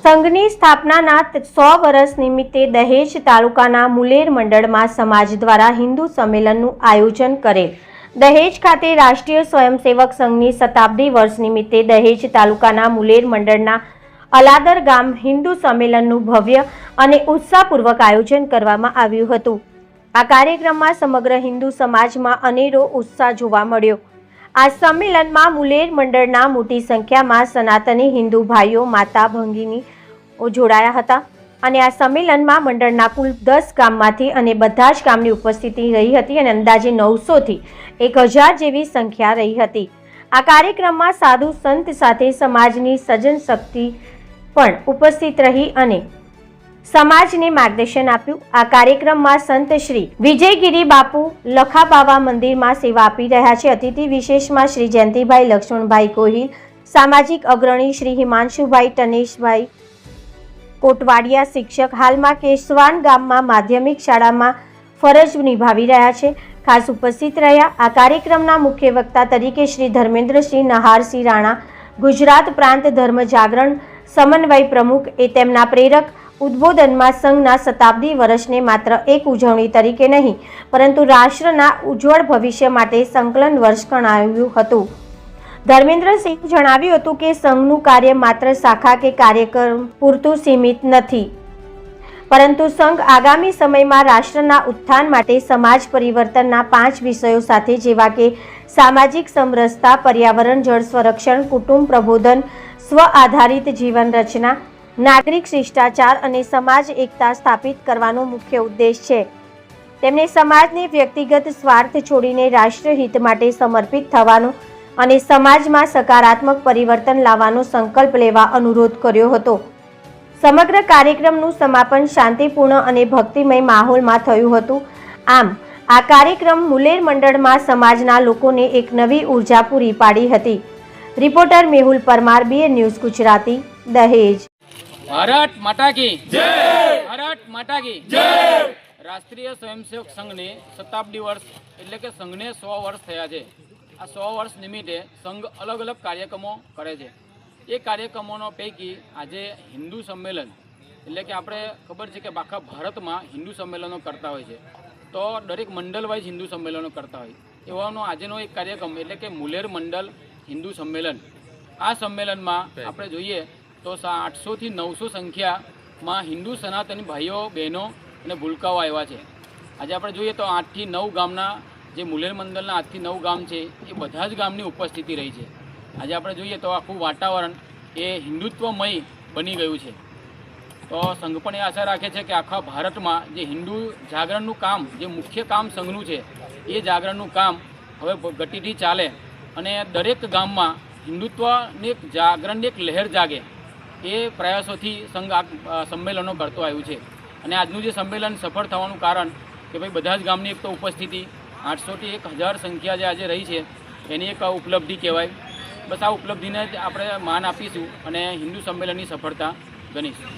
સંઘની સ્થાપનાના 100 વર્ષ નિમિત્તે દહેજ તાલુકાના મુલેર મંડળમાં સમાજ દ્વારા હિન્દુ સંમેલનનું આયોજન કરેલ। દહેજ ખાતે રાષ્ટ્રીય સ્વયંસેવક સંઘની શતાબ્દી વર્ષ નિમિત્તે દહેજ તાલુકાના મુલેર મંડળના અલાદર ગામ હિન્દુ સંમેલનનું ભવ્ય અને ઉત્સાહપૂર્વક આયોજન કરવામાં આવ્યું હતું। આ કાર્યક્રમમાં સમગ્ર હિન્દુ સમાજમાં અનેરો ઉત્સાહ જોવા મળ્યો। આ સંમેલનમાં મુલેર મંડળના મોટી સંખ્યામાં સનાતની હિન્દુ ભાઈઓ માતા ભંગીનીઓ જોડાયા હતા અને આ સંમેલનમાં મંડળના કુલ 10 ગામમાંથી અને બધા જ ગામની ઉપસ્થિતિ રહી હતી અને અંદાજે 900 થી 1000 જેવી સંખ્યા રહી હતી। આ કાર્યક્રમમાં સાધુ સંત સાથે સમાજની સજન શક્તિ પણ ઉપસ્થિત રહી અને સમાજને માર્ગદર્શન આપ્યું। આ કાર્યક્રમમાં સંત શ્રી વિજયગીરી બાપુ લખાબાવા મંદિરમાં સેવા આપી રહ્યા છે। અતિથિ વિશેષમાં શ્રી જયંતિભાઈ લક્ષ્મણભાઈ ગોહિલ, સામાજિક અગ્રણી શ્રી હિમાંશુભાઈ ટનેશભાઈ કોટવાડિયા, શિક્ષક હાલમાં કેશવાન ગામમાં માધ્યમિક શાળામાં ફરજ નિભાવી રહ્યા છે, ખાસ ઉપસ્થિત રહ્યા। આ કાર્યક્રમના મુખ્ય વક્તા તરીકે શ્રી ધર્મેન્દ્રસિંહ નહારસિંહ રાણા, ગુજરાત પ્રાંત ધર્મ જાગરણ સમન્વય પ્રમુખ એ તેમના પ્રેરક ઉદ્બોધનમાં સંઘના શતાબ્દી વર્ષને માત્ર એક ઉજવણી તરીકે નહીં પરંતુ રાષ્ટ્રના ઉજ્જવળ ભવિષ્ય માટે સંકલન વર્ષ ગણાવ્યું હતું। ધર્મેન્દ્રસિંહે જણાવ્યું હતું કે સંઘનું કાર્ય માત્ર શાખા કે કાર્યક્રમ પૂરતું સીમિત નથી, પરંતુ સંઘ આગામી સમયમાં રાષ્ટ્રના ઉત્થાન માટે સમાજ પરિવર્તનના 5 વિષયો સાથે જેવા કે સામાજિક સમરસતા, પર્યાવરણ, જળ સંરક્ષણ, કુટુંબ પ્રબોધન, સ્વ આધારિત જીવન રચના, નાગરિક શિષ્ટાચાર અને સમાજ એકતા સ્થાપિત કરવાનો મુખ્ય ઉદ્દેશ છે। તેમણે સમાજને વ્યક્તિગત સ્વાર્થ છોડીને રાષ્ટ્રહિત માટે સમર્પિત થવાનો અને સમાજમાં સકારાત્મક પરિવર્તન લાવવાનો સંકલ્પ લેવા અનુરોધ કર્યો હતો। સમગ્ર કાર્યક્રમનું સમાપન શાંતિપૂર્ણ અને ભક્તિમય માહોલમાં થયું હતું। આમ આ કાર્યક્રમ મુલેર મંડળમાં સમાજના લોકોને એક નવી ઉર્જા પૂરી પાડી હતી। Reporter Mehul Parmar, BN news Gujarati, દહેજ। ભારત માતા કી જય, ભારત માતા કી જય। રાષ્ટ્રીય સ્વયંસેવક સંઘને શતાબ્દી વર્ષ એટલે કે સંઘને 100 વર્ષ થયા છે। આ 100 વર્ષ નિમિત્તે સંઘ અલગ અલગ કાર્યક્રમો કરે છે। એ કાર્યક્રમોનો પૈકી આજે હિન્દુ સંમેલન એટલે કે આપણે ખબર છે કે આખા ભારતમાં હિન્દુ સંમેલનો કરતા હોય છે, તો દરેક મંડળ વાઇઝ હિન્દુ સંમેલનો કરતા હોય એવાનો આજનો એક કાર્યક્રમ એટલે કે મુલેર મંડળ હિન્દુ સંમેલન। આ સંમેલનમાં આપણે જોઈએ તો 800 થી 900 સંખ્યામાં હિન્દુ સનાતની ભાઈઓ બહેનો અને ભૂલકાઓ આવ્યા છે। આજે આપણે જોઈએ તો 8 થી 9 ગામના જે મુલેર મંડળના 8 થી 9 ગામ છે એ બધા જ ગામની ઉપસ્થિતિ રહી છે। આજે આપણે જોઈએ તો આખું વાતાવરણ એ હિન્દુત્વમય બની ગયું છે। તો સંઘ પણ એ આશા રાખે છે કે આખા ભારતમાં જે હિન્દુ જાગરણનું કામ, જે મુખ્ય કામ સંઘનું છે એ જાગરણનું કામ હવે ગતિથી ચાલે અને દરેક ગામમાં હિન્દુત્વની જાગરણની એક લહેર જાગે એ પ્રયાસોથી સંઘ આ સંમેલનો કરતો આવ્યું છે। અને આજનું જે સંમેલન સફળ થવાનું કારણ કે ભાઈ બધા જ ગામની એક તો ઉપસ્થિતિ 800 થી 1000 સંખ્યા જે આજે રહી છે એની એક ઉપલબ્ધિ કહેવાય। બસ આ ઉપલબ્ધિને જ આપણે માન આપીશું અને હિન્દુ સંમેલનની સફળતા ગણીશું।